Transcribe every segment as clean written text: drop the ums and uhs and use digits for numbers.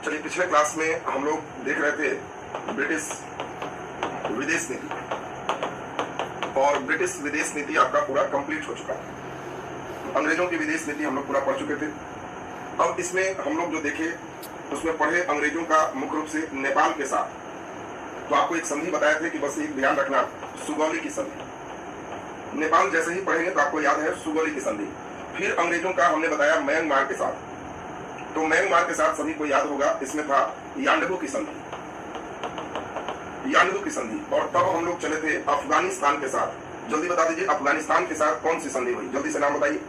चलिए, पिछले क्लास में हम लोग देख रहे थे ब्रिटिश विदेश नीति, और ब्रिटिश विदेश नीति आपका पूरा कंप्लीट हो चुका है। अंग्रेजों की विदेश नीति हम लोग पूरा पढ़ चुके थे। अब इसमें हम लोग जो देखे उसमें पढ़े अंग्रेजों का मुख्य रूप से नेपाल के साथ। तो आपको एक संधि बताए थे कि बस एक ध्यान रखना, सुगौली की संधि। नेपाल जैसे ही पढ़ेंगे तो आपको याद है सुगौली की संधि। फिर अंग्रेजों का हमने बताया म्यांमार के साथ। तो म्यांमार के साथ सभी को याद होगा, इसमें था यांडबू की संधि, यांडबू की संधि। और तब हम लोग चले थे अफगानिस्तान के साथ। जल्दी बता दीजिए, अफगानिस्तान के साथ कौन सी संधि हुई? जल्दी से नाम बताइए।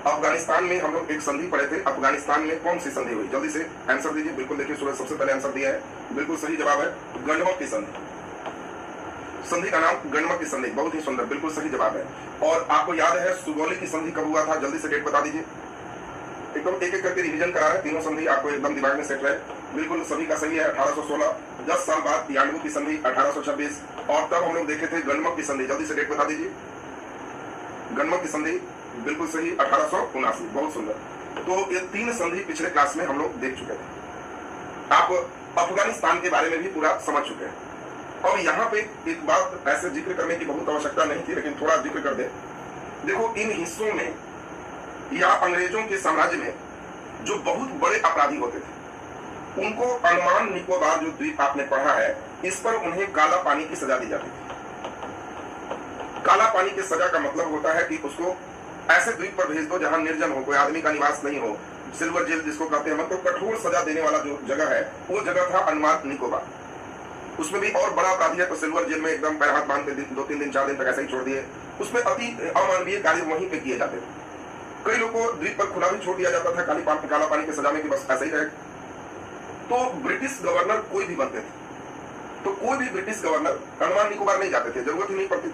अफगानिस्तान में हम लोग एक संधि पढ़े थे। अफगानिस्तान में कौन सी संधि हुई? जल्दी से आंसर दीजिए। बिल्कुल देखिए, सूरज सबसे पहले आंसर दिया है, बिल्कुल सही जवाब है गणमक की संधि। संधि का नाम गणमक की संधि, बहुत ही सुंदर, बिल्कुल सही जवाब है। और आपको याद है सुगौली की संधि कब हुआ था? जल्दी से डेट बता दीजिए। एकदम एक एक करके रिवीजन करा है, तीनों संधि आपको एकदम दिमाग में सेट रहे। बिल्कुल सभी का सही है, 1816। 10 साल बाद यांडबू की संधि 1826। और तब हम लोग देखे थे गणमक की संधि। जल्दी से डेट बता दीजिए। गणमक की संधि बिल्कुल सही, 1879। बहुत सुंदर। तो ये तीन संधि पिछले क्लास में हम लोग देख चुके थे। आप अफगानिस्तान के बारे में भी पूरा समझ चुके हैं। और यहाँ पे एक बात ऐसे जिक्र करने की बहुत आवश्यकता नहीं थी, लेकिन थोड़ा जिक्र कर दे। देखो, इन हिस्सों में या अंग्रेजों के साम्राज्य में जो बहुत बड़े अपराधी होते थे, उनको अंडमान निकोबार जो द्वीप आपने पढ़ा है, इस पर उन्हें काला पानी की सजा दी जाती थी। काला पानी की सजा का मतलब होता है कि उसको ऐसे द्वीप पर भेज दो जहां निर्जन हो, कोई आदमी का निवास नहीं हो, सिल्वर जेल जिसको कहते हैं। मतलब कठोर सजा देने वाला जो जगह है वो जगह था अंडमान निकोबार। उसमें भी और बड़ा अपराधी है तो सिल्वर जेल में एकदम पैर हाथ बांध के 2-3 दिन 4 दिन तक ऐसे ही छोड़ दिए। उसमें अति अमानवीय कार्य वहीं पे किए जाते थे। कई लोगों को द्वीप पर खुला भी छोड़ दिया जाता था काला पानी की सजा में कि बस ऐसे ही रहे। तो ब्रिटिश गवर्नर कोई भी बनते थे, तो कोई भी ब्रिटिश गवर्नर अंडमान निकोबार नहीं जाते थे, जरूरत ही नहीं पड़ती थी।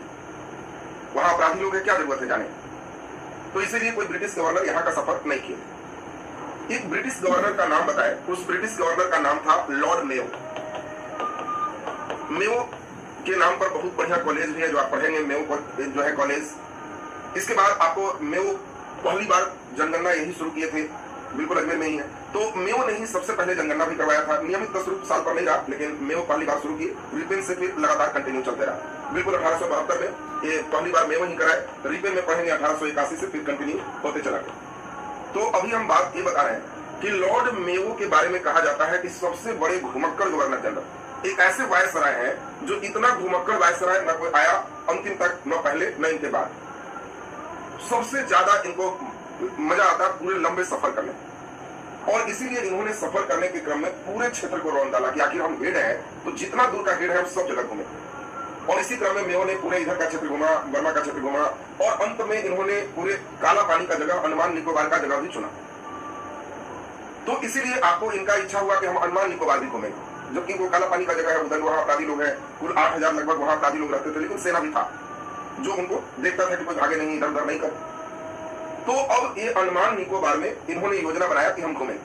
वहां अपराधी लोग हैं, क्या जरूरत है जाने। तो इसीलिए कोई ब्रिटिश गवर्नर यहाँ का सफर नहीं किया। एक ब्रिटिश गवर्नर का नाम बताए। उस ब्रिटिश गवर्नर का नाम था लॉर्ड मेयो। मेयो के नाम पर बहुत बढ़िया कॉलेज भी है जो आप पढ़ेंगे, मेयो जो है कॉलेज। इसके बाद आपको मेयो पहली बार जनगणना यही शुरू किए थे, बिल्कुल अजमेर में ही है। तो मेयो ने ही सबसे पहले जनगणना भी करवाया था। नियमित 10 साल पर नहीं रहा, लेकिन मेयो पहली बार शुरू किए। रिपेन से फिर लगातार कंटिन्यू चलते रहा। बिल्कुल 1872 में ये पहली बार मेयो ही कराए। रिपेन में पढ़ेंगे 1881 से, फिर कंटिन्यू होते चला गया। तो अभी हम बात ये बता रहे हैं कि लॉर्ड मेयो के बारे में कहा जाता है कि सबसे बड़े घुमक्कड़ गवर्नर जनरल। एक ऐसे वायसराय हैं जो इतना घुमक्कड़ वायसराय न कोई आया अंतिम तक, न पहले न इनके बाद। सबसे ज्यादा इनको मजा आता पूरे लंबे सफर करने, और इसीलिए इन्होंने सफर करने के क्रम में पूरे क्षेत्र को रौंद डाला कि आखिर हम हेड हैं तो जितना दूर का हेड है हम सब जगह घूमे। और इसी क्रम में मेयो ने पूरे इधर का क्षेत्र घुमा, बर्मा का क्षेत्र घुमा, और अंत में इन्होंने पूरे काला पानी का जगह, अंडमान निकोबार का जगह भी चुना। तो इसीलिए आपको इनका इच्छा हुआ कि हम अंडमान निकोबार भी घूमें, जबकि वो काला पानी का जगह है, उधर वहां अपराधी लोग हैं। कुल 8000 लगभग वहां अपराधी लोग रहते थे, लेकिन सेना भी था जो उनको देखता था कि कोई आगे नहीं, इधर उधर नहीं कर। तो अब ये अंडमान निकोबार में इन्होंने योजना बनाया कि हम घूमें,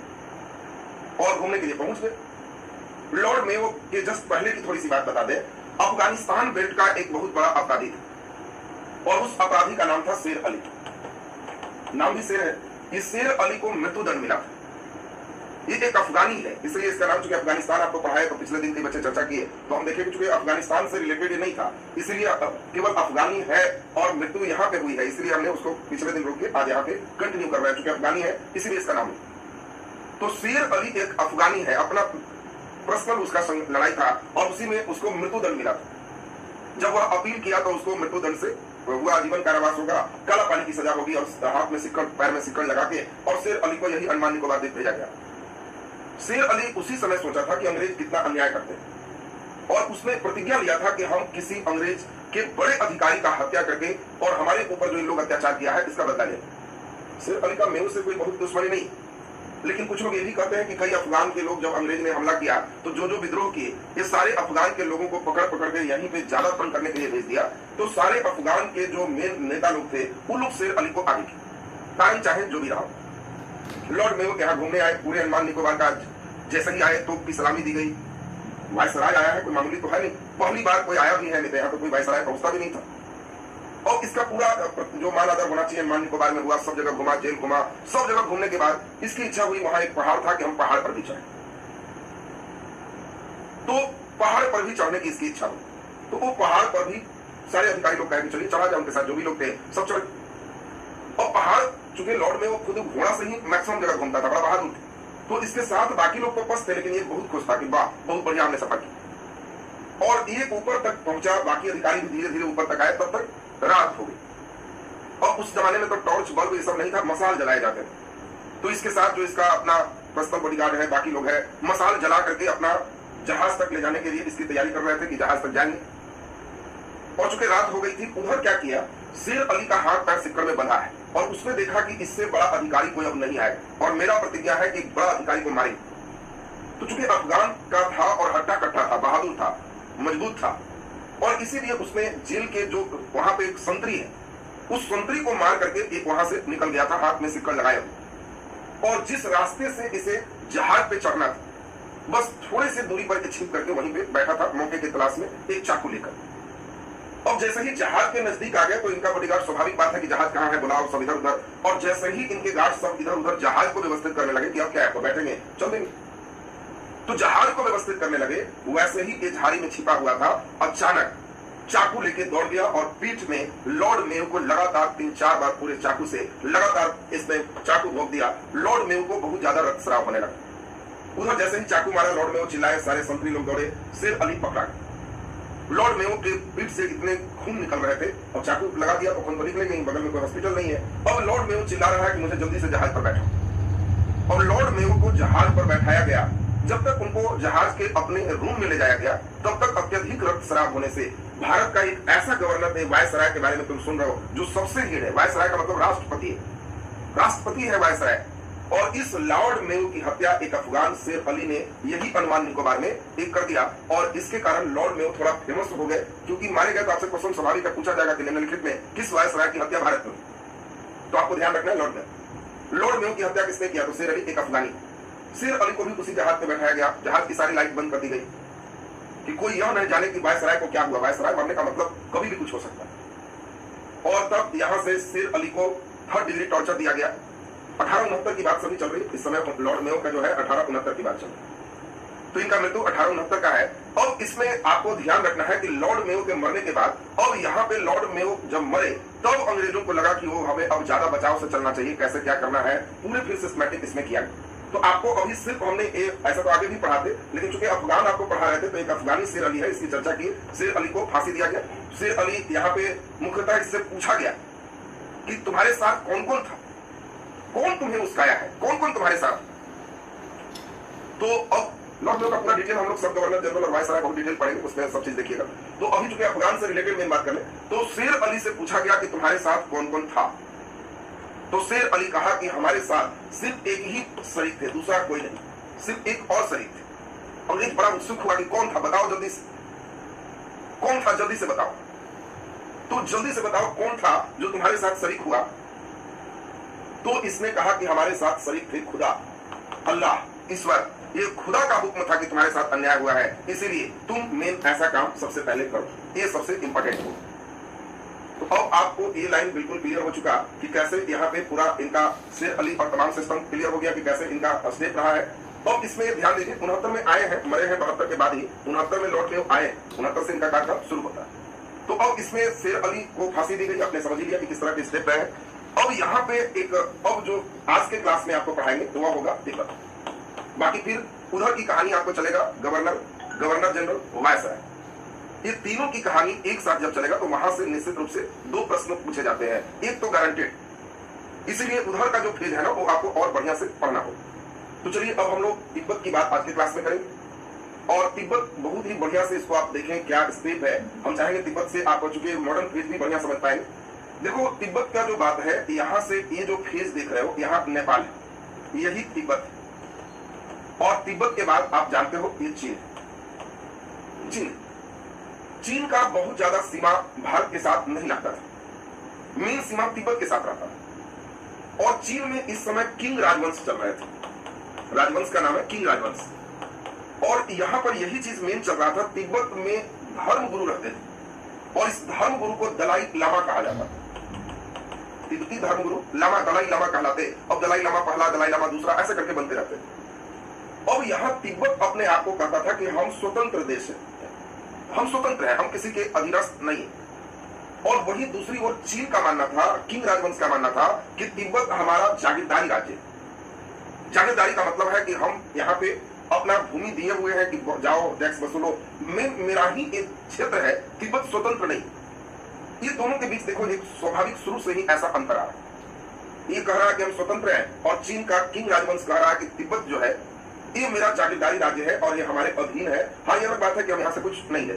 और घूमने के लिए पहुंच गए। लॉर्ड मेयो के जस्ट पहले की थोड़ी सी बात बता दें। अफगानिस्तान बेल्ट का एक बहुत बड़ा अपराधी था, और उस अपराधी का नाम था शेर अली। नाम भी शेर है। इस शेर अली को मृत्युदंड मिला था। ये एक अफगानी है, इसलिए इसका नाम, चूंकि अफगानिस्तान आपको पढ़ाया तो पिछले दिन के बच्चे चर्चा किए, तो हम देखें कि चूंकि अफगानिस्तान से रिलेटेड ये नहीं था, इसलिए केवल अफगानी है और मृत्यु यहाँ पे हुई है, इसलिए हमने उसको पिछले दिन रोक के आज यहाँ पे कंटिन्यू कर रहे हैं। चूंकि अफगानी है इसलिए इसका नाम। तो शेर अली एक अफगानी है, अपना पर्सनल उसका लड़ाई था, और उसी में उसको मृत्युदंड मिला था। जब वह अपील किया तो उसको मृत्युदंड से हुआ आजीवन कारावास होगा, काला पानी की सजा होगी, और हाथ में सिक्कड़, पैर में सिक्कड़ लगा के, और शेर अली को यही अंडमान निकोबार द्वीप भेजा गया। शेर अली उसी समय सोचा था कि अंग्रेज कितना अन्याय करते हैं, और उसने प्रतिज्ञा लिया था कि हम किसी अंग्रेज के बड़े अधिकारी का हत्या करके और हमारे ऊपर जो इन लोग अत्याचार किया है इसका बदला लें। शेर अली का मेयो से कोई बहुत दुश्मनी नहीं, लेकिन कुछ लोग ये भी कहते हैं कि कई अफगान के लोग जब अंग्रेज ने हमला किया तो जो विद्रोह किए, ये सारे अफगान के लोगों को पकड़ पकड़ के यहीं पे ज्यादा तंग करने के लिए भेज दिया। तो सारे अफगान के जो मेन नेता लोग थे वो लोग शेर अली को आगे किए, ताकि चाहे जो भी रहा। लॉर्ड मेयो के यहाँ घूमने आए, पूरे अंडमान निकोबार का जैसे ही आए तो की सलामी दी गई। वायसराय आया है, कोई मामूली तो है नहीं, पहली बार कोई आया भी है, नहीं तो यहाँ तो कोई वायसराय पहुंचता भी नहीं था। और इसका पूरा जो मान आदर होना चाहिए मान निकोबार में हुआ, सब जगह घुमा, जेल घुमा, सब जगह घूमने के बाद इसकी इच्छा हुई वहां एक पहाड़ था कि हम पहाड़ पर भी चढ़े। तो पहाड़ पर भी चढ़ने की इसकी इच्छा हुई। तो वो पहाड़ पर भी सारे अधिकारी लोग कहे कि चलिए चढ़ा जाए, उनके साथ जो भी लोग थे सब चढ़े। और पहाड़ चूंकि लॉर्ड में वो खुद घोड़ा से ही मैक्सिमम जगह घूमता था, बड़ा बहादुर थे, तो इसके साथ बाकी लोग तो पस थे, लेकिन ये बहुत खुश था कि वाह बहुत बढ़िया हमने सफर की। और ये ऊपर तक पहुंचा, बाकी अधिकारी भी धीरे धीरे ऊपर तक आए, तब तक रात हो गई। और उस जमाने में तो टॉर्च बल्ब ये सब नहीं था, मसाल जलाए जाते थे। तो इसके साथ जो इसका अपना पर्सनल बॉडीगार्ड है, बाकी लोग है, मसाल जला करके अपना जहाज तक ले जाने के लिए इसकी तैयारी कर रहे थे कि जहाज तक जाएंगे। और चूंकि रात हो गई थी, उधर क्या किया, शेर अली का हाथ पैर सिक्कड़ में बंधा है और उसने देखा कि इससे बड़ा अधिकारी कोई अब नहीं आए और मेरा प्रतिज्ञा है कि बड़ा अधिकारी को मारे। तो चूंकि अफगान का था और हट्टा कट्टा था, बहादुर था, मजबूत था, और इसीलिए उसने जेल के जो वहां पे एक संतरी है, उस संतरी को मार करके एक वहां से निकल गया था, हाथ में सिक्कड़ लगाया। और जिस रास्ते से इसे जहाज पे चढ़ना था, बस थोड़े से दूरी पर छिप करके वहीं पे बैठा था, मौके की तलाश में एक चाकू लेकर। अब जैसे ही जहाज के नजदीक आ गए तो इनका बॉडीगार्ड, स्वाभाविक बात है कि जहाज कहाँ है, बुलाओ सब इधर उधर। और जैसे ही इनके गार्ड सब इधर उधर जहाज को व्यवस्थित करने लगे कि अब क्या है, तो बैठेंगे चल देंगे, तो जहाज को व्यवस्थित करने लगे, वैसे ही ये झाड़ी में छिपा हुआ था, अचानक चाकू लेके दौड़ गया और पीठ में लॉर्ड मेयो को लगातार 3-4 बार पूरे चाकू से लगातार इसने चाकू भोंक दिया। लॉर्ड मेयो को बहुत ज्यादा रक्तस्राव होने लगा। उधर जैसे ही चाकू मारा, लॉर्ड मेयो चिल्लाए, सारे संतरी लोग दौड़े, शेर अली पकड़ा। लॉर्ड मेयो के पीठ से इतने खून निकल रहे थे और चाकू लगा दिया तो खून तो निकले नहीं, बगल में कोई हॉस्पिटल नहीं है। अब लॉर्ड मेयो चिल्ला रहा है कि मुझे जल्दी से जहाज पर बैठो। और लॉर्ड मेयो को जहाज पर बैठाया गया। जब तक उनको जहाज के अपने रूम में ले जाया गया, तब तक अत्यधिक रक्तस्राव होने से भारत का एक ऐसा गवर्नर थे, वायसराय के बारे में तुम सुन रहे हो, जो सबसे हीड़ है। वायसराय का मतलब राष्ट्रपति है, राष्ट्रपति है वायसराय। और इस लॉर्ड मेयो की हत्या एक अफगान शेर अली ने यही अंडमान निकोबार में एक कर दिया। और इसके कारण लॉर्ड मेयो थोड़ा फेमस हो गए, क्योंकि मारे गए तो आपसे क्वेश्चन स्वाभाविक है, पूछा जाएगा कि निम्नलिखित में किस वायसराय की हत्या भारत में। तो आपको ध्यान रखना है, लॉर्ड मेयो की हत्या किसने किया, तो शेर अली, एक अफगानी। शेर अली को भी उसी जहाज पे बैठाया गया, जहाज की सारी लाइट बंद कर दी गई कि कोई यह नहीं जाने कि वायसराय को क्या हुआ। वायसराय मरने का मतलब कभी भी कुछ हो सकता है। और तब यहां से शेर अली को 3rd डिग्री टॉर्चर दिया गया। 1869 की बात सभी चल रही, इस समय लॉर्ड मेयो का जो है 1869 की बात चल रही, तो इनका मृत्यु 1869 का है। अब इसमें आपको ध्यान रखना है कि लॉर्ड मेयो के मरने के बाद अब यहाँ पे लॉर्ड मेयो जब मरे, तब अंग्रेजों को लगा कि वो हमें अब ज्यादा बचाव से चलना चाहिए, कैसे क्या करना है, पूरे फिर सिस्टमैटिक इसमें किया। तो आपको अभी सिर्फ हमने ऐसा तो आगे भी पढ़ाते, लेकिन चूंकि अफगान आपको पढ़ा रहे थे, तो एक अफगानी शेर अली है, इसकी चर्चा की। शेर अली को फांसी दिया गया। शेर अली यहाँ पे मुख्यतः इससे पूछा गया कि तुम्हारे साथ कौन कौन था, कौन तुम्हें उस्काया है, कौन कौन तुम्हारे साथ। तो अब लॉर्ड मेयो का पूरा डिटेल हम लोग सब गवर्नर जनरल और वायसराय बहुत डिटेल पढ़ेंगे, उसमें सब चीज देखिएगा। तो अभी चूंकि अफगान से रिलेटेड मेन बात करें, तो शेर अली से पूछा गया कि तुम्हारे साथ कौन कौन था। तो शेर अली कहा कि हमारे साथ सिर्फ एक ही शरीक थे, दूसरा कोई नहीं, सिर्फ एक और शरीक थे। और एक बड़ा उत्सुक हुआ कि कौन था, बताओ जल्दी से, कौन था, जल्दी से बताओ। तो जल्दी से बताओ कौन था जो तुम्हारे साथ शरीक हुआ। तो इसने कहा कि हमारे साथ शरीक थे खुदा, अल्लाह, ईश्वर। ये खुदा का हुक्म था कि तुम्हारे साथ अन्याय हुआ है, इसीलिए तुम मेन ऐसा काम सबसे पहले करो, ये सबसे इंपॉर्टेंट हो। तो अब आपको ये लाइन बिल्कुल क्लियर हो चुका कि कैसे यहाँ पे पूरा इनका शेर अली और तमाम सिस्टम क्लियर हो गया कि कैसे इनका स्टेप रहा है। अब इसमें ध्यान दीजिए, 69 में आए हैं, मरे हैं 72 के बाद ही, 69 में लौट के आए, 69 से इनका कार्यकाल शुरू होता है। तो अब इसमें शेर अली को फांसी दी गई, आपने समझ लिया कि किस तरह के स्टेप रहे। अब यहाँ पे एक अब जो आज के क्लास में आपको पढ़ाएंगे तो वह होगा तिब्बत। बाकी फिर उधर की कहानी आपको चलेगा गवर्नर जनरल, वायसराय। ये तीनों की कहानी एक साथ जब चलेगा तो वहां से निश्चित रूप से 2 प्रश्न पूछे जाते हैं, एक तो गारंटेड, इसीलिए उधर का जो फेज है ना वो आपको और बढ़िया से पढ़ना हो। तो चलिए अब हम लोग तिब्बत की बात आज के क्लास में करेंगे और तिब्बत बहुत ही बढ़िया से इसको आप देखें क्या स्टेप है। हम चाहेंगे तिब्बत से आप चुके मॉडर्न फेज भी बढ़िया समझ पाएंगे। देखो तिब्बत का जो बात है, यहाँ से ये जो फेज देख रहे हो, यहाँ नेपाल है, यही तिब्बत है। और तिब्बत के बाद आप जानते हो ये चीन का बहुत ज्यादा सीमा भारत के साथ नहीं लगता था, मेन सीमा तिब्बत के साथ रहता था। और चीन में इस समय किंग राजवंश चल रहे थे, राजवंश का नाम है किंग राजवंश। और यहाँ पर यही चीज मेन चल रहा था, तिब्बत में धर्म गुरु रहते थे और इस धर्मगुरु को दलाई लामा कहा जाता है। तिब्बती धर्मगुरु लामा दलाई लामा कहलाते। अब दलाई लामा पहला, दलाई लामा दूसरा, ऐसे करके बनते रहते। अब यहाँ तिब्बत अपने आप को कहता था कि हम स्वतंत्र देश है, हम स्वतंत्र हैं, हम किसी के अधीनस्थ नहीं। और वही दूसरी ओर चीन का मानना था, किंग राजवंश का मानना था कि तिब्बत हमारा जागीरदारी राज्य है। जागीरदारी का मतलब है कि हम यहाँ पे अपना भूमि दिए हुए हैं कि जाओ टैक्स वसूलो, मेरा ही एक क्षेत्र है, तिब्बत स्वतंत्र नहीं। ये दोनों के बीच देखो एक स्वाभाविक शुरू से ही ऐसा अंतर आ रहा है। ये कह रहा है कि हम स्वतंत्र हैं और चीन का किंग राजवंश कह रहा है कि तिब्बत जो है ये मेरा जागीरदारी राज्य है और ये हमारे अधीन है। हाँ, ये अलग बात है कि हम यहाँ से कुछ नहीं है।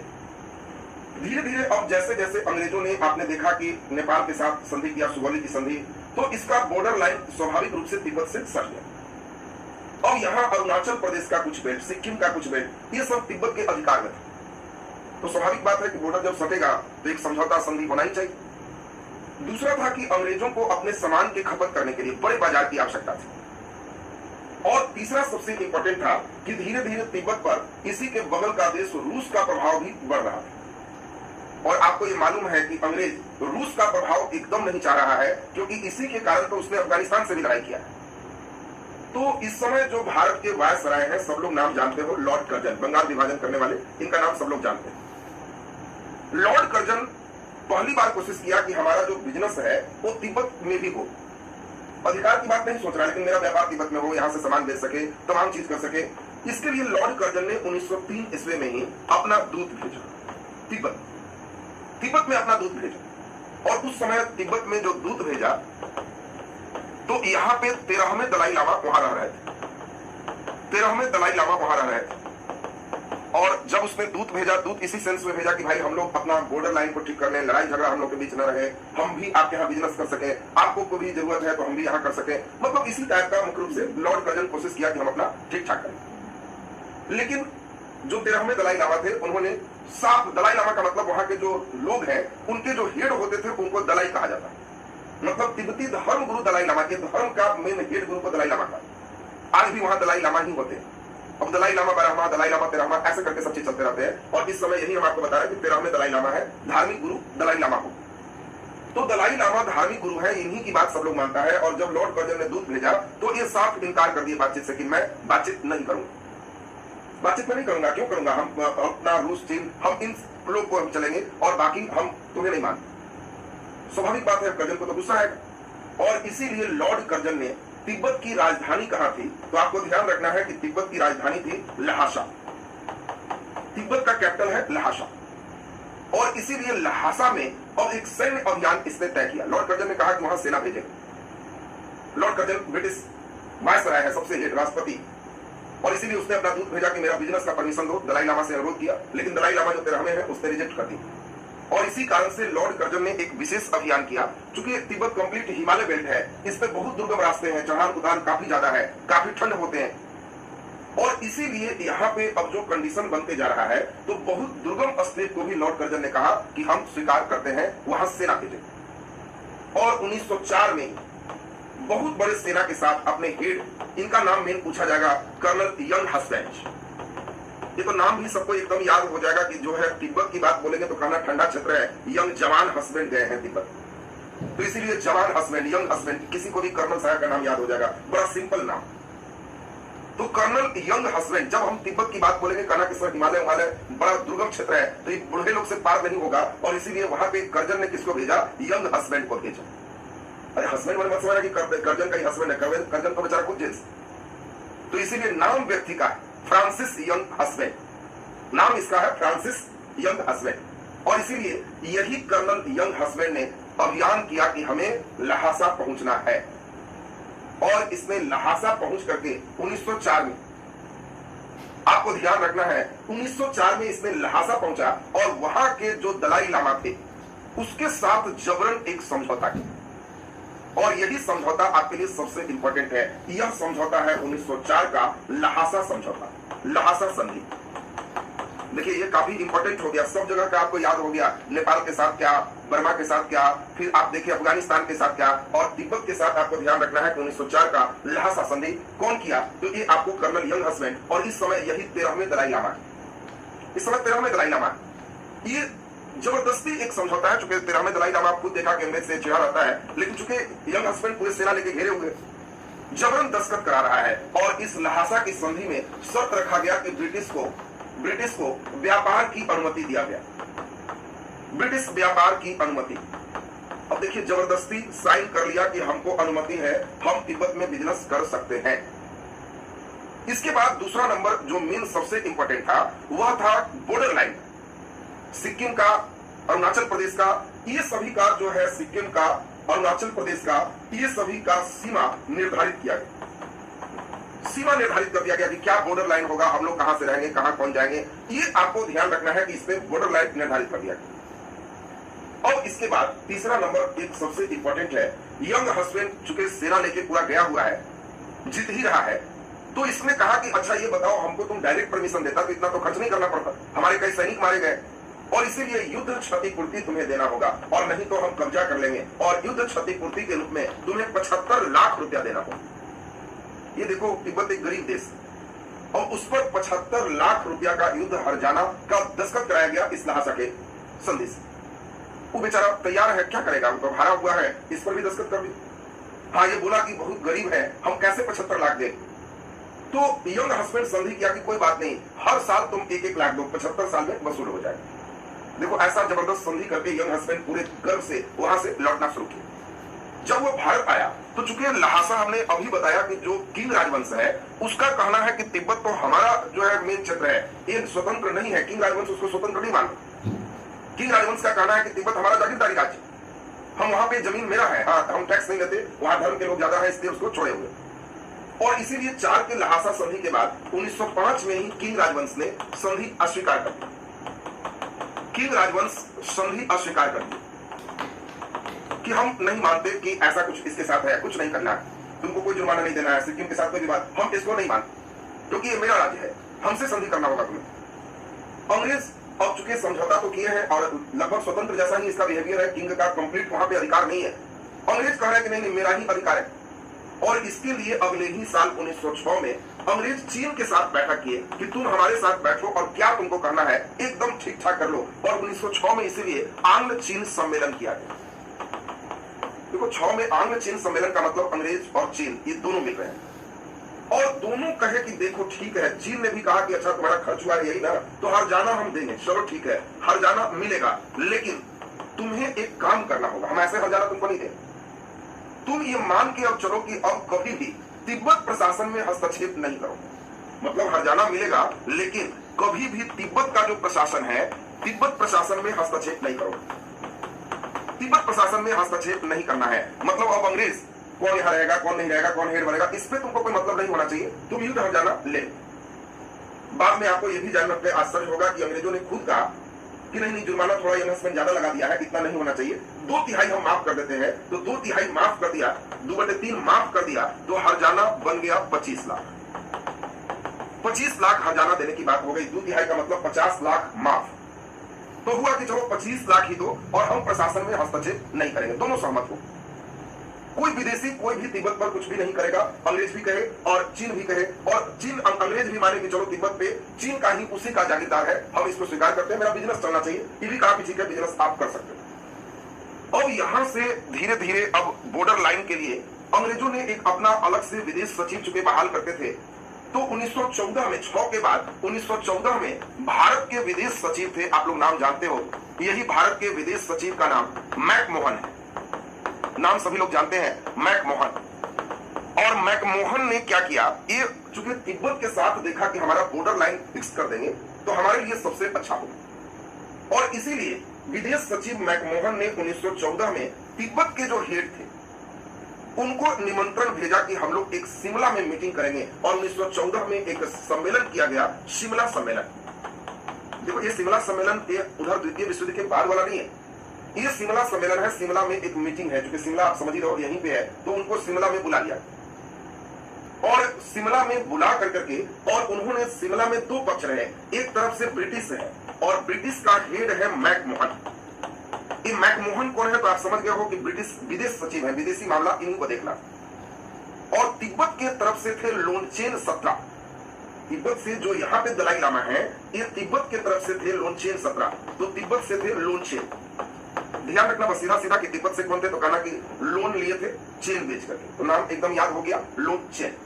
धीरे धीरे अब जैसे जैसे अंग्रेजों ने, आपने देखा कि नेपाल के साथ संधि किया, सुगौली की संधि, तो इसका बॉर्डर लाइन स्वाभाविक रूप से तिब्बत से सट गया। अब यहाँ अरुणाचल प्रदेश का कुछ बेल्ट, सिक्किम का कुछ बेल्ट, ये सब तिब्बत के अधिकार में थे। तो स्वाभाविक बात है कि बॉर्डर जब सटेगा तो एक समझौता संधि होना ही चाहिए। दूसरा था कि अंग्रेजों को अपने सामान की खपत करने के लिए बड़े बाजार की आवश्यकता थी। और तीसरा सबसे इंपॉर्टेंट था कि धीरे धीरे तिब्बत पर इसी के बगल का देश रूस का प्रभाव भी बढ़ रहा था। और आपको ये मालूम है कि अंग्रेज रूस का प्रभाव एकदम नहीं चाह रहा है, क्योंकि इसी के कारण तो उसने अफगानिस्तान से भी लड़ाई किया है। तो इस समय जो भारत के वायसराय हैं, सब लोग नाम जानते हो, लॉर्ड कर्जन, बंगाल विभाजन करने वाले, इनका नाम सब लोग जानते हैं। लॉर्ड कर्जन पहली बार कोशिश किया कि हमारा जो बिजनेस है वो तिब्बत में भी हो। अधिकार की बात नहीं सोच रहा, लेकिन मेरा व्यापार तिब्बत में हो, यहाँ से सामान बेच सके, तमाम चीज कर सके। इसके लिए लॉर्ड कर्जन ने 1903 ईस्वी में ही अपना दूत भेजा तिब्बत में अपना दूत भेजा। और उस समय तिब्बत में जो दूत भेजा तो यहाँ पे 13वें दलाई लामा वहां रह रहे थे। 13वें दलाई लामा वहां रह रहे थे। और जब उसने दूत भेजा, दूत इसी सेंस में भेजा कि भाई हम लोग अपना बॉर्डर लाइन को ठीक कर लें, लड़ाई झगड़ा हम लोग के बीच न रहे, हम भी आपके यहाँ बिजनेस कर सके, आपको कोई भी जरूरत है तो हम भी यहाँ कर सके। मतलब इसी टाइप का मुख्य रूप से लॉर्ड कर्जन कोशिश किया कि हम अपना ठीक ठाक करें। लेकिन जो 13वें दलाई लामा थे, उन्होंने साफ, दलाई लामा का मतलब वहां के जो लोग हैं उनके जो हेड होते थे उनको दलाई कहा जाता है। मतलब तिब्बती धर्म गुरु दलाई लामा के धर्म का मेन हेड गुरु को दलाई लामा का। आज भी वहां दलाई लामा ही होते हैं। अब दलाई लामा 12वां, दलाई लामा 13वां, ऐसे करके सब चीज चलते रहते हैं। और इस समय यही हम आपको बता रहे हैं कि 13वें दलाई लामा है, धार्मिक गुरु दलाई लामा को। तो दलाई लामा धार्मिक गुरु है, इन्हीं की बात सब लोग मानता है। और जब लॉर्ड कर्जन ने दूत भेजा तो ये साफ इनकार कर दिया बातचीत से कि मैं बातचीत नहीं करूंगा, बातचीत में नहीं करूंगा। क्यों करूंगा? हम अपना रूस, चीन, हम इन लोग को चलेंगे और बाकी हम तुम्हें नहीं मानते। स्वाभाविक बात है, कर्जन को तो गुस्सा है। और इसीलिए लॉर्ड कर्जन ने तिब्बत की राजधानी कहां थी, तो आपको ध्यान रखना है कि तिब्बत की राजधानी थी लहासा। तिब्बत का कैपिटल है लहासा। और इसीलिए लहासा में अब एक सैन्य अभियान इसने तय किया। लॉर्ड कर्जन ने कहा कि वहां सेना भेजेंगे। लॉर्ड कर्जन ब्रिटिश वायसराय है, सबसे हेड राष्ट्रपति, और इसीलिए उसने अपना दूत भेजा कि मेरा बिजनेस का परमिशन दो। दलाई लामा से अनुरोध किया, लेकिन दलाई लामा जो 13वें है उसने रिजेक्ट कर दी। और इसी कारण से लॉर्ड कर्जन ने एक विशेष अभियान किया। चूंकि तिब्बत कंप्लीट हिमालय बेल्ट है, इस पे बहुत दुर्गम रास्ते हैं, चढ़ान उतार काफी ज्यादा है, काफी ठंड होते हैं। और इसीलिए यहाँ पे अब जो कंडीशन बनते जा रहा है, तो बहुत दुर्गम स्टेट को भी लॉर्ड कर्जन ने कहा कि हम स्वीकार करते हैं, वहां सेना भेजें। और 1904 में बहुत बड़े सेना के साथ अपने हेड, इनका नाम मेन पूछा जाएगा, कर्नल यंग हस्बैंड। ये तो नाम भी सबको एकदम याद हो जाएगा कि जो है तिब्बत की बात बोलेंगे तो कहना ठंडा क्षेत्र है, यंग जवान हस्बैंड गए हैं तिब्बत, तो इसीलिए जवान हस्बैंड, यंग हस्बैंड, किसी को भी कर्नल साहब का नाम याद हो जाएगा, बड़ा सिंपल नाम। तो कर्नल यंग हस्बैंड, जब हम तिब्बत की बात बोलेंगे कहना कि सर हिमालय वाले बड़ा दुर्गम क्षेत्र है, तो ये बूढ़े लोग से पार नहीं होगा। और इसीलिए वहां पे कर्जन ने किसको भेजा? यंग हस्बैंड को भेजा। अरे हस्बैंड वाले मत समझना कि कर्जन का ही हस्बैंड है, कर्जन तो बेचारा खुद जेंट्स। तो इसीलिए नाम व्यक्ति का है फ्रांसिस यंग हस्बैंड, नाम इसका है फ्रांसिस यंग हस्बैंड। और इसीलिए यही कर्नल यंग हस्बैंड ने अभियान किया कि हमें लहासा पहुंचना है। और इसने लहासा पहुंच करके 1904 में, आपको ध्यान रखना है, 1904 में इसने लहासा पहुंचा और वहां के जो दलाई लामा थे उसके साथ जबरन एक समझौता किया। और यही समझौता आपके लिए सबसे इंपॉर्टेंट है। यह समझौता है 1904 का लहासा समझौता, लहासा संधि। देखिए ये काफी इंपॉर्टेंट हो गया, सब जगह का आपको याद हो गया, नेपाल के साथ क्या, बर्मा के साथ क्या, फिर आप देखिए अफगानिस्तान के साथ क्या, और तिब्बत के साथ आपको ध्यान रखना है कि 1904 का लहासा संधि कौन किया? तो ये आपको कर्नल यंग हस्बैंड, और इस समय यही 13वें दलाई लामा, इस समय 13वें दलाई लामा। ये जबरदस्ती एक समझौता है। चूंकि 13वें दलाई लामा आप खुद देखा कि अंग्रेज से चिढ़ा रहता है, लेकिन चूंकि यंग हस्बैंड पूरी सेना लेके घेरे हुए, जबरन दस्तखत करा रहा है। और इस लहासा की संधि में शर्त रखा गया कि ब्रिटिश को व्यापार की अनुमति दिया गया, ब्रिटिश व्यापार की अनुमति। अब देखिए, जबरदस्ती साइन कर लिया कि हमको अनुमति है, हम तिब्बत में बिजनेस कर सकते हैं। इसके बाद दूसरा नंबर जो मेन सबसे इंपॉर्टेंट था वह था बॉर्डर लाइन। सिक्किम का, अरुणाचल प्रदेश का, ये सभी का जो है, सिक्किम का, अरुणाचल प्रदेश का, ये सभी का सीमा निर्धारित किया गया। सीमा निर्धारित कर दिया गया कि क्या बॉर्डर लाइन होगा, हम लोग कहां से रहेंगे, कहां कौन जाएंगे, ये आपको ध्यान रखना है कि इस पे बॉर्डर लाइन निर्धारित कर दिया गया। और इसके बाद तीसरा नंबर एक सबसे इंपॉर्टेंट है। यंग हस्बैंड चूंकि सेना लेके पूरा गया हुआ है, जीत ही रहा है, तो इसने कहा कि अच्छा ये बताओ, हमको तुम डायरेक्ट परमिशन देता तो इतना तो खर्च नहीं करना पड़ता, हमारे कई सैनिक मारे गए, और इसीलिए युद्ध क्षतिपूर्ति तुम्हें देना होगा, और नहीं तो हम कब्जा कर लेंगे, और युद्ध क्षतिपूर्ति के रूप में तुम्हें 75 लाख रुपया देना होगा। ये देखो, तिब्बत एक गरीब देश, और उस पर 75 लाख रुपया का युद्ध हर्जाना का दस्तखत कराया गया इस लहासा के संधि से। वो बेचारा तैयार है, क्या करेगा, उनको हारा हुआ है, इस पर भी दस्तखत कर दी। हाँ, ये बोला कि बहुत गरीब है, हम कैसे 75 लाख दें। तो यंग हस्बैंड संधि किया कि कोई बात नहीं, हर साल तुम 1-1 लाख दो, 75 साल में वसूल हो जाएगा। देखो, ऐसा जबरदस्त संधि करके यंग हस्बैंड पूरे गर्व से वहां से लौटना शुरू किया। जब वो भारत आया तो चूंकि लहासा हमने अभी बताया कि जो किंग राजवंश है, उसका कहना है कि तिब्बत तो हमारा जो है मेन क्षेत्र है, ये स्वतंत्र नहीं है। किंग राजवंश उसको स्वतंत्र नहीं मानता। किंग राजवंश का कहना है कि तिब्बत हमारा जागीरदारी राज्य, हम वहां पे जमीन मेरा है, हाँ, हम टैक्स नहीं लेते, वहां धर्म के लोग ज्यादा है, इसलिए उसको छोड़े हुए। और इसीलिए 4 के लहासा संधि के बाद 1905 में ही किंग राजवंश ने संधि अस्वीकार कर दी। किंग राजवंश संधि अस्वीकार कर दी कि हम नहीं मानते कि ऐसा कुछ इसके साथ है, कुछ नहीं करना है, तुमको कोई जुर्माना नहीं देना है, सिक्किम के साथ कोई विवाद, हम इसको नहीं मानते, क्योंकि ये मेरा राज्य है, हमसे संधि करना होगा तुम्हें। अंग्रेज अब चुके समझौता तो किए हैं, और लगभग स्वतंत्र जैसा ही इसका बिहेवियर है, किंग का कंप्लीट वहां पे अधिकार नहीं है। अंग्रेज कह रहे हैं कि नहीं, मेरा ही अधिकार है। और इसके लिए अगले ही साल 1906 में अंग्रेज चीन के साथ बैठक किए कि तुम हमारे साथ बैठो और क्या तुमको करना है एकदम ठीक ठाक कर लो। और 1906 में इसीलिए आंग्ल चीन सम्मेलन किया गया। देखो, 6 में आंग्ल चीन सम्मेलन का मतलब अंग्रेज और चीन ये दोनों मिल रहे हैं, और दोनों कहे कि देखो ठीक है। चीन ने भी कहा कि अच्छा तुम्हारा खर्च हुआ है यही ना, तो हर्जाना हम देंगे, चलो ठीक है, हर्जाना मिलेगा, लेकिन तुम्हें एक काम करना होगा, हम ऐसे हर्जाना तुमको नहीं देंगे। तुम ये मान के अब चलो कि अब कभी भी तिब्बत प्रशासन में हस्तक्षेप नहीं करो। मतलब हर्जाना मिलेगा, लेकिन कभी भी तिब्बत का जो प्रशासन है, तिब्बत प्रशासन में हस्तक्षेप नहीं करो। तिब्बत प्रशासन में हस्तक्षेप नहीं करना है। मतलब अब अंग्रेज कौन यहाँ रहेगा, कौन नहीं रहेगा, कौन हेड बनेगा, इस पे तुमको कोई मतलब नहीं होना चाहिए, तुम युद्ध हर्जाना ले। बाद में आपको यह भी जानने पे आश्चर्य होगा कि अंग्रेजों ने खुद कहा कि नहीं, जुर्माना थोड़ा इन्वेस्टमेंट ज्यादा लगा दिया है, इतना नहीं होना चाहिए, 2/3 हम माफ कर देते हैं। तो 2/3 माफ कर दिया, 2/3 माफ कर दिया, तो हर्जाना बन गया 25 लाख। 25 लाख हर्जाना देने की बात हो गई, 2/3 का मतलब 50 लाख माफ। तो हुआ कि चलो 25 लाख ही दो, और हम प्रशासन में हस्तक्षेप नहीं करेंगे, दोनों सहमत हो। कोई विदेशी कोई भी तिब्बत पर कुछ भी नहीं करेगा, अंग्रेज भी कहे और चीन भी कहे, और चीन अंग्रेज भी माने कि चलो तिब्बत पे चीन का ही उसी का जागीरदार है, हम इसको स्वीकार करते हैं, मेरा बिजनेस चलना चाहिए। ये भी कहा कि ठीक है, बिजनेस आप कर सकते हो। अब यहां से धीरे धीरे अब बॉर्डर लाइन के लिए अंग्रेजों ने एक अपना अलग से विदेश सचिव चुके बहाल करते थे। तो 1914 में, 6 के बाद 1914 में भारत के विदेश सचिव थे, आप लोग नाम जानते हो, यही भारत के विदेश सचिव का नाम मैकमोहन है। नाम सभी लोग जानते हैं, मैकमोहन। और मैकमोहन ने क्या किया, ये चूंकि तिब्बत के साथ देखा कि हमारा बॉर्डर लाइन फिक्स कर देंगे तो हमारे लिए सबसे अच्छा होगा, और इसीलिए विदेश सचिव मैकमोहन ने 1914 में तिब्बत के जो हेड थे उनको निमंत्रण भेजा कि हम लोग एक शिमला में मीटिंग करेंगे। और 1914 में एक सम्मेलन किया गया, शिमला सम्मेलन। देखो, ये शिमला सम्मेलन ये उधर द्वितीय विश्व युद्ध के बाद वाला नहीं है, ये शिमला सम्मेलन है। शिमला में एक मीटिंग है, क्योंकि शिमला आप समझ ही रहो यहीं पे है, तो उनको शिमला में बुला लिया, और शिमला में बुला करके और उन्होंने शिमला में 2 पक्ष रहे। एक तरफ से ब्रिटिश है, और ब्रिटिश का हेड है मैकमोहन। ये मैकमोहन कौन है, तो आप समझ गए हो कि ब्रिटिश विदेश सचिव है, विदेशी मामला इन्हीं को देखना। और तिब्बत के तरफ से थे लोनचेन सत्रा। तिब्बत से जो यहाँ पे दलाई लामा है, ये तिब्बत के तरफ से थे लोनचेन 17, तो तिब्बत से थे लोनचेन। ध्यान रखना बस सीधा सीधा कि तिब्बत से कौन थे, तो कहना कि लोन लिए थे चेन बेच करके, तो नाम एकदम याद हो गया, लोनचेन।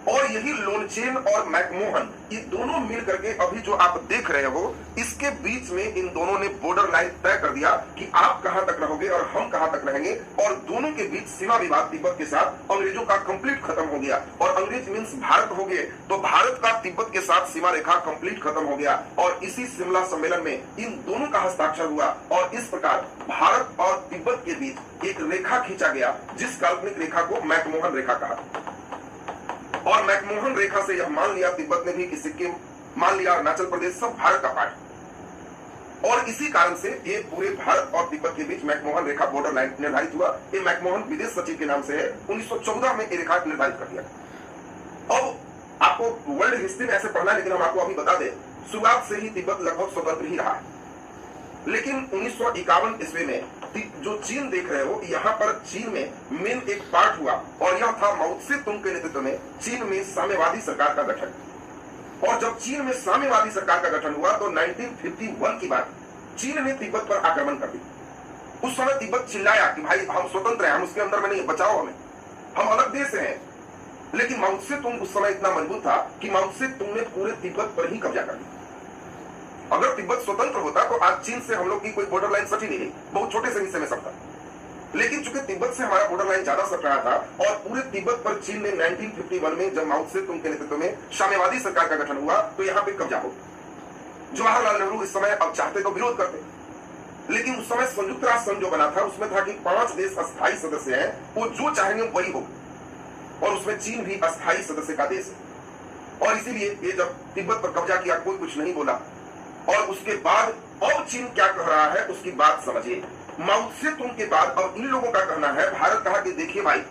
और यही लोनचेन और मैकमोहन ये दोनों मिल करके अभी जो आप देख रहे हो, इसके बीच में इन दोनों ने बॉर्डर लाइन तय कर दिया कि आप कहां तक रहोगे और हम कहां तक रहेंगे। और दोनों के बीच सीमा विवाद तिब्बत के साथ अंग्रेजों का कंप्लीट खत्म हो गया। और अंग्रेज मींस भारत हो गए, तो भारत का तिब्बत के साथ सीमा रेखा कंप्लीट खत्म हो गया। और इसी शिमला सम्मेलन में इन दोनों का हस्ताक्षर हुआ और इस प्रकार भारत और तिब्बत के बीच एक रेखा खींचा गया, जिस काल्पनिक रेखा को मैकमोहन रेखा कहा। और मैकमोहन रेखा से यह मान लिया तिब्बत ने भी कि सिक्किम, मान लिया अरुणाचल प्रदेश, सब भारत का पार्ट। और इसी कारण से ये पूरे भारत और तिब्बत के बीच मैकमोहन रेखा बॉर्डर लाइन निर्धारित हुआ। ये मैकमोहन विदेश सचिव के नाम से है, 1914 में ये रेखा निर्धारित कर दिया। अब आपको वर्ल्ड हिस्ट्री में ऐसे पढ़ना है, लेकिन हम आपको अभी बता दें, शुरुआत से ही तिब्बत लगभग स्वतंत्र ही रहा है। लेकिन 1951 ईस्वी में जो चीन देख रहे हो, यहाँ पर चीन में मेन एक पार्ट हुआ और यह था माओ त्से तुंग के नेतृत्व में चीन में साम्यवादी सरकार का गठन। और जब चीन में साम्यवादी सरकार का गठन हुआ तो 1951 की बात, चीन ने तिब्बत पर आक्रमण कर दी। उस समय तिब्बत चिल्लाया कि भाई हम स्वतंत्र हैं, हम उसके अंदर में नहीं, बचाओ हमें, हम अलग देश से हैं। लेकिन माओ त्से तुंग उस समय इतना मजबूत था कि माओ त्से तुंग ने पूरे तिब्बत पर ही कब्जा कर लिया। अगर तिब्बत स्वतंत्र होता तो आज चीन से हम लोग की कोई बॉर्डर लाइन सटी नहीं, बहुत छोटे से हिस्से में सकता। लेकिन चूंकि तिब्बत से हमारा बॉर्डर लाइन ज्यादा सट रहा था और पूरे तिब्बत पर चीन ने 1951 में जब माओ त्से तुंग के नेतृत्व में साम्यवादी सरकार का गठन हुआ तो यहाँ पे कब्जा हो। जवाहरलाल नेहरू इस समय अब चाहते तो विरोध करते, लेकिन उस समय संयुक्त राष्ट्र संघ जो बना था उसमें था कि 5 देश अस्थायी सदस्य हैं, वो जो चाहेंगे वही हो, और उसमें चीन भी अस्थायी सदस्य का देश है। और इसीलिए ये जब तिब्बत पर कब्जा किया कोई कुछ नहीं बोला। और उसके बाद अब चीन क्या कह रहा है उसकी बात समझिए। माओ त्से तुंग के बाद अब इन लोगों का कहना है, भारत कहा कि देखिए भाई,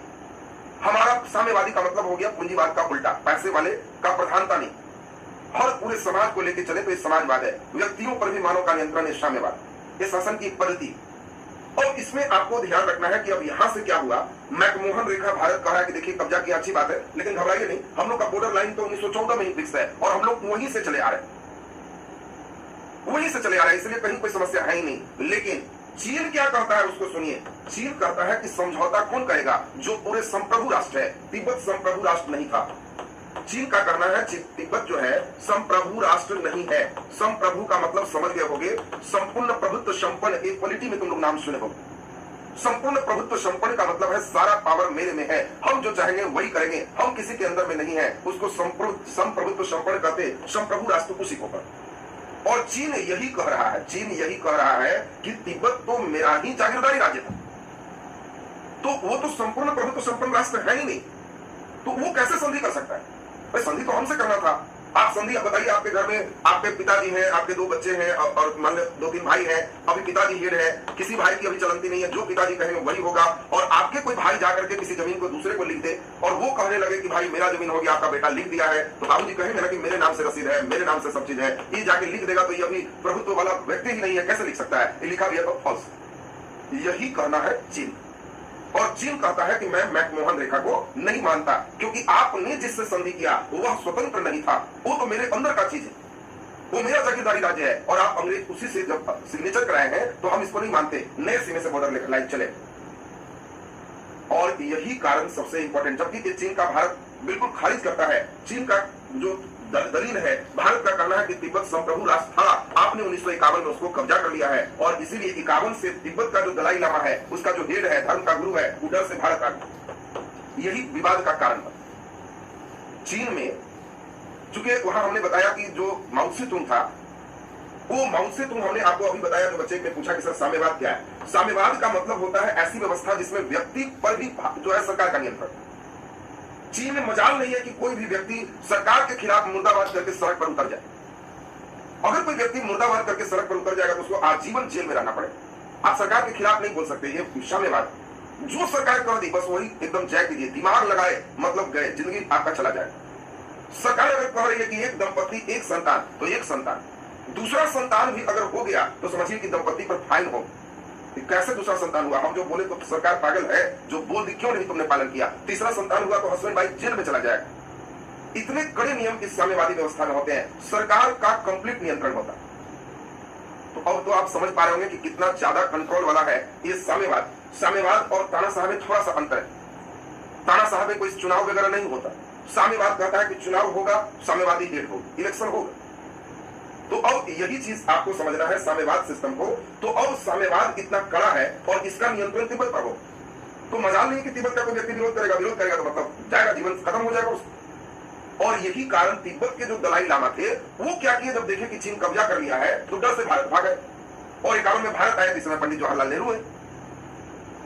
हमारा साम्यवादी का मतलब हो गया पूंजीवाद का उल्टा, पैसे वाले का प्रधानता नहीं, हर पूरे समाज को लेकर चले तो ये समाजवाद है, व्यक्तियों पर भी मानव का नियंत्रण है, साम्यवाद, ये शासन की पद्धति। और इसमें आपको ध्यान रखना है कि अब यहां से क्या हुआ, मैकमोहन रेखा भारत कहा है कि देखिए कब्जा किया अच्छी बात है, लेकिन घबराइए नहीं, हम लोग का बॉर्डर लाइन तो 1914 में ही फिक्स है और हम लोग वहीं से चले आ रहे हैं, वहीं से चले आ रहे हैं, इसलिए कहीं कोई समस्या है ही नहीं। लेकिन चीन क्या कहता है उसको सुनिए। चीन कहता है कि समझौता कौन करेगा, जो पूरे संप्रभु राष्ट्र है। तिब्बत संप्रभु राष्ट्र नहीं था। चीन का कहना है तिब्बत जो है संप्रभु राष्ट्र नहीं है। संप्रभु का मतलब समझ गए होगे, संपूर्ण प्रभुत्व संपन्न, एक पॉलिटी में तुम लोग नाम सुने होगे। संपूर्ण प्रभुत्व संपन्न का मतलब है सारा पावर मेरे में है, हम जो चाहेंगे वही करेंगे, हम किसी के अंदर में नहीं है, उसको संप्रभुत्व संपन्न कहते, संप्रभु राष्ट्र उसी को कहते। और चीन यही कह रहा है, चीन यही कह रहा है कि तिब्बत तो मेरा ही जागीरदारी राज्य था, तो वो तो संपूर्ण प्रभुत्व संपन्न राष्ट्र है ही नहीं, तो वो कैसे संधि कर सकता है? भाई संधि तो हमसे करना था। आप संधि बताइए, आपके घर में आपके पिताजी हैं, आपके 2 बच्चे हैं और मान लो 2-3 भाई हैं, अभी पिताजी हेड है, किसी भाई की अभी चलती नहीं है, जो पिताजी कहेंगे वही होगा। और आपके कोई भाई जाकर के किसी जमीन को दूसरे को लिख दे और वो कहने लगे कि भाई मेरा जमीन हो गया, आपका बेटा लिख दिया है, तो बाबूजी कहेंगे ना कि मेरे नाम से रसीद है, मेरे नाम से सब चीज है, ये जाके लिख देगा तो ये अभी प्रभुत्व वाला व्यक्ति ही नहीं है, कैसे लिख सकता है, ये लिखा भी है तो फॉल्स। यही कहना है चीन। और चीन कहता है कि मैं मैकमोहन रेखा को नहीं मानता, क्योंकि आपने जिससे संधि किया वह स्वतंत्र नहीं था, वो तो मेरे अंदर का चीज है, वो मेरा जागीरदारी राज्य है, और आप अंग्रेज उसी से जब सिग्नेचर कराए हैं तो हम इसको नहीं मानते, नए सिरे से बॉर्डर लाइन चले। और यही कारण सबसे इंपॉर्टेंट, जबकि चीन का भारत बिल्कुल खारिज करता है। चीन का जो दलील है, भारत का कहना है कि तिब्बत संप्रभु राष्ट्र था, आपने 1951 में उसको कब्जा कर लिया है, और इसीलिए 51 से तिब्बत का जो दलाई लामा है, उसका जो हेड है, धर्म का गुरु है, वो डर से भारत आ गया। यही विवाद का कारण था। चीन में चूंकि वहां हमने बताया कि जो माओ त्से तुंग था, वो माओ त्से तुंग हमने आपको अभी बताया, तो बच्चे ने पूछा कि सर साम्यवाद क्या है। साम्यवाद का मतलब होता है ऐसी व्यवस्था जिसमें व्यक्ति पर भी जो है सरकार का नियंत्रण। चीन में मजाल नहीं है कि कोई भी व्यक्ति सरकार के खिलाफ मुर्दाबाद करके सड़क पर उतर जाए। अगर कोई व्यक्ति मुर्दाबाद करके सड़क पर उतर जाएगा तो उसको आजीवन जेल में रहना पड़ेगा। आप सरकार के खिलाफ नहीं बोल सकते, ये साम्यवाद। जो सरकार कर दी बस वही एकदम जय कीजिए, दिमाग लगाए मतलब गए, जिंदगी आपका चला जाए। सरकार अगर कह रही है कि एक दंपति एक संतान, तो एक संतान, दूसरा संतान भी अगर हो गया तो समझिए कि दंपति पर फाइन हो। कैसे दूसरा संतान हुआ? हम जो बोले तो सरकार पागल है, जो बोल दी क्यों नहीं तुमने पालन किया। तीसरा संतान हुआ तो हस्बैंड वाइफ जेल में चला जाएगा। इतने कड़े नियम इस साम्यवादी व्यवस्था में होते हैं, सरकार का कंप्लीट नियंत्रण होता है। तो अब तो आप समझ पा रहे होंगे कि कितना ज्यादा कंट्रोल वाला है ये साम्यवाद। साम्यवाद और तानाशाह में थोड़ा सा अंतर है। तानाशाह में कोई चुनाव वगैरह नहीं होता। साम्यवाद कहता है कि चुनाव होगा, साम्यवादी डेट होगी, इलेक्शन होगा। तो अब यही चीज आपको समझना है साम्यवाद सिस्टम को। तो अब साम्यवाद इतना कड़ा है और इसका नियंत्रण तिब्बत पर हो, तो मजाल नहीं कि तिब्बत का कोई व्यक्ति विरोध करेगा तो मतलब जाएगा, जीवन खत्म हो जाएगा उसका। और यही कारण तिब्बत के जो दलाई लामा थे वो क्या किए, जब देखे कि चीन कब्जा कर लिया है तो डर से भारत भागे और 51 में भारत आए। इस समय पंडित जवाहरलाल नेहरू है।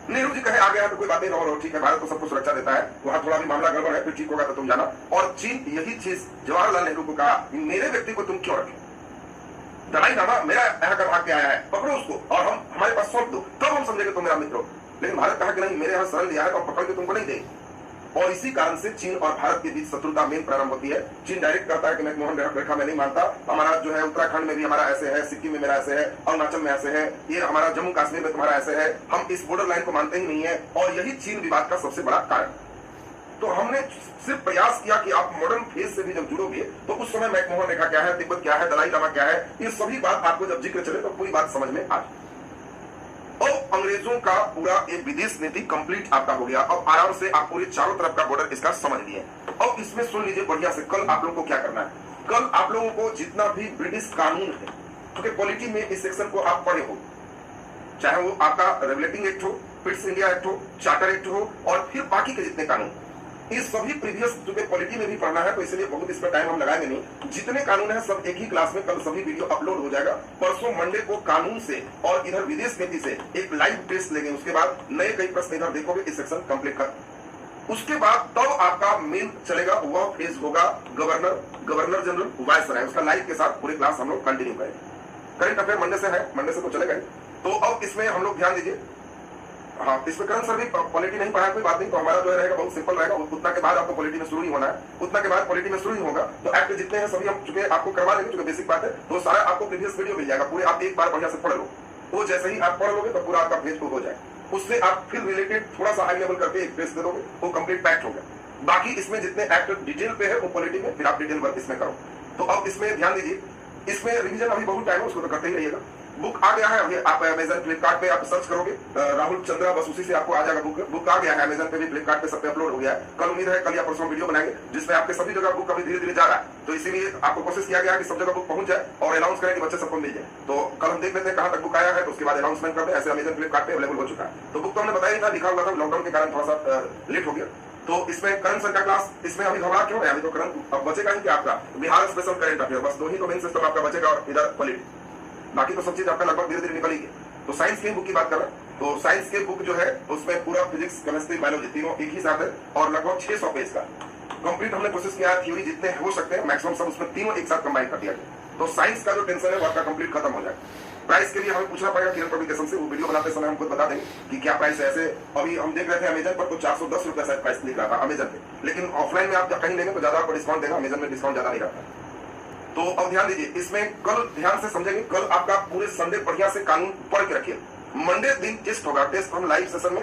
नेहरू जी कहे आ गया तो कोई बात नहीं, रहो ठीक है, भारत को सबको सुरक्षा देता है, वहां थोड़ा भी मामला गड़बड़ है, फिर ठीक होगा तो तुम जाना। और चीन यही चीज जवाहरलाल नेहरू को कहा, मेरे व्यक्ति को तुम क्यों रखे, दलाई लामा मेरा यहाँ का भाग के आया है, पकड़ो उसको और हम हमारे पास सौंप दो, तब हम समझेंगे तुम मेरा मित्र हो। लेकिन भारत कहा कि नहीं, मेरे यहाँ शरण लिया है तो पकड़ के तुमको नहीं देंगे। और इसी कारण से चीन और भारत के बीच शत्रुता मेन प्रारंभ होती है। चीन डायरेक्ट कहता है कि मैकमोहन रेखा में नहीं मानता, हमारा जो है उत्तराखंड में भी हमारा ऐसे है, सिक्किम में मेरा ऐसे है, अरुणाचल में ऐसे है, ये हमारा जम्मू कश्मीर में तुम्हारा ऐसे है, हम इस बॉर्डर लाइन को मानते ही नहीं है। और यही चीन विवाद का सबसे बड़ा कारण। तो हमने सिर्फ प्रयास किया कि आप मॉडर्न फेज से भी जब जुड़ोगे तो उस समय मैकमोहन रेखा क्या है, तिब्बत क्या है, दलाई लामा क्या है, ये सभी बात आपको जब जिक्र चले तो पूरी बात समझ में आ जाए। और अंग्रेजों का पूरा एक विदेश नीति कंप्लीट आपका हो गया। अब आराम से आप पूरे चारों तरफ का बॉर्डर इसका समझ लिए। अब इसमें सुन लीजिए बढ़िया से, कल आप लोगों को क्या करना है। कल आप लोगों को जितना भी ब्रिटिश कानून है, क्योंकि पॉलिटी में इस सेक्शन को आप पढ़े हो, चाहे वो आपका रेगुलेटिंग एक्ट हो, पिट्स इंडिया एक्ट हो, चार्टर एक्ट हो और फिर बाकी के जितने कानून, इस सभी प्रीवियस चूंकि पॉलिटी में भी पढ़ना है तो इसलिए बहुत इस पर टाइम हम लगाएंगे नहीं। जितने कानून है सब एक ही क्लास में कल सभी वीडियो अपलोड हो जाएगा। परसों मंडे को कानून से और इधर विदेश नीति से एक लाइव टेस्ट लेंगे, उसके बाद नए कई प्रश्न इधर देखोगे, इस सेक्शन कंप्लीट कर। उसके बाद तब आपका मेन चलेगा, वह फेज होगा गवर्नर जनरल वायसराय, उसका लाइव के साथ पूरी क्लास हम लोग कंटिन्यू करेंगे। करंट अफेयर मंडे से है, मंडे से तो चलेगा ही। तो अब इसमें हम लोग ध्यान दीजिए, हाँ इसमें करंट सर भी पॉलिटी नहीं पढ़ा कोई बात नहीं, तो हमारा जो रहेगा बहुत सिंपल रहेगा। उतना के बाद आपको पॉलिटी में शुरू ही होना है, उतना के बाद पॉलिटी में शुरू ही होगा। तो एक्ट जितने हैं सभी हम चुके आपको करवा देंगे, चूंकि बेसिक बात है, तो सारा आपको प्रीवियस वीडियो मिल जाएगा, पूरे आप एक बार बढ़िया से पढ़ लो। वो जैसे ही आप पढ़ लोगे तो पूरा आपका पेज हो जाएगा। उससे आप फिर रिलेटेड थोड़ा सा हाई लेवल करके एक पेज दे दोगे, वो कंप्लीट पैक्ट हो गया। बाकी इसमें जितने एक्ट डिटेल पे है वो पॉलिटी में, फिर आप डिटेल वर्क इसमें करो। तो अब इसमें ध्यान दीजिए, इसमें रिवीजन अभी बहुत टाइम है, उसको तो करते ही रहिएगा। बुक आ गया है अभी, आप अमेजन फ्लिपकार्ट पे आप सर्च करोगे राहुल चंद्रा, बस उसी से आपको आ जाएगा। बुक आ गया है अमेजन पे भी, फ्लिपकार्ट पे सब पे अपलोड हो गया है। कल उम्मीद है कल या परसों वीडियो बनाएंगे जिसमें आपके सभी जगह बुक अभी धीरे धीरे जा रहा है, तो इसीलिए आपको कोशिश किया गया कि सब जगह बुक पहुंच जाए और अनाउंस करें कि बच्चे सबको मिल जाए। तो कल हम देख लेते हैं कहां तक बुक आया है, तो उसके बाद अनाउंसमेंट कर दे। ऐसे अमेजन फ्लिपकार्ट पे अवेलेबल हो चुका है। तो बुक तो हमने बताया ही था, लिखा हुआ था, लॉकडाउन के कारण थोड़ा सा लेट हो गया। तो इसमें करंट सर का क्लास, इसमें अभी घबरा क्यों है, अभी तो करंट अब बचेगा ही कि आपका बिहार स्पेशल करंट अफेयर, बस दो ही तो मेन सिस्टम आपका बचेगा और इधर पॉलिटी, बाकी तो सब चीज आपका लगभग धीरे धीरे निकलेगी। तो साइंस की बुक की बात कर रहे हैं, तो साइंस के बुक जो है उसमें पूरा फिजिक्स, केमिस्ट्री, बायोलॉजी तीनों एक ही साथ है और लगभग 600 पेज का कंप्लीट हमने कोशिश किया। थ्योरी जितने हो सकते हैं मैक्सिमम सब उसमें तीनों एक साथ कंबाइन कर दिया गया। तो साइंस का जो टेंशन है वो आपका कंप्लीट खत्म हो जाएगा। प्राइस के लिए हमें पूछना पड़ेगा किरण पब्लिकेशन से, वो वीडियो बनाते समय हम खुद बता देंगे कि क्या प्राइस है। ऐसे अभी हम देख रहे थे अमेजन पर तो 410 रुपए शायद प्राइस लिख रहा था अमेजन पे, लेकिन ऑफलाइन में आप कहीं लेंगे तो ज्यादा आपको डिस्काउंट देगा, अमेजन में डिस्काउंट ज्यादा नहीं रहता। तो अब ध्यान दीजिए, इसमें कल ध्यान से समझेंगे, कल आपका पूरे संडे बढ़िया से कानून पढ़ के रखिए। मंडे दिन टेस्ट होगा, टेस्ट हम लाइव सेशन में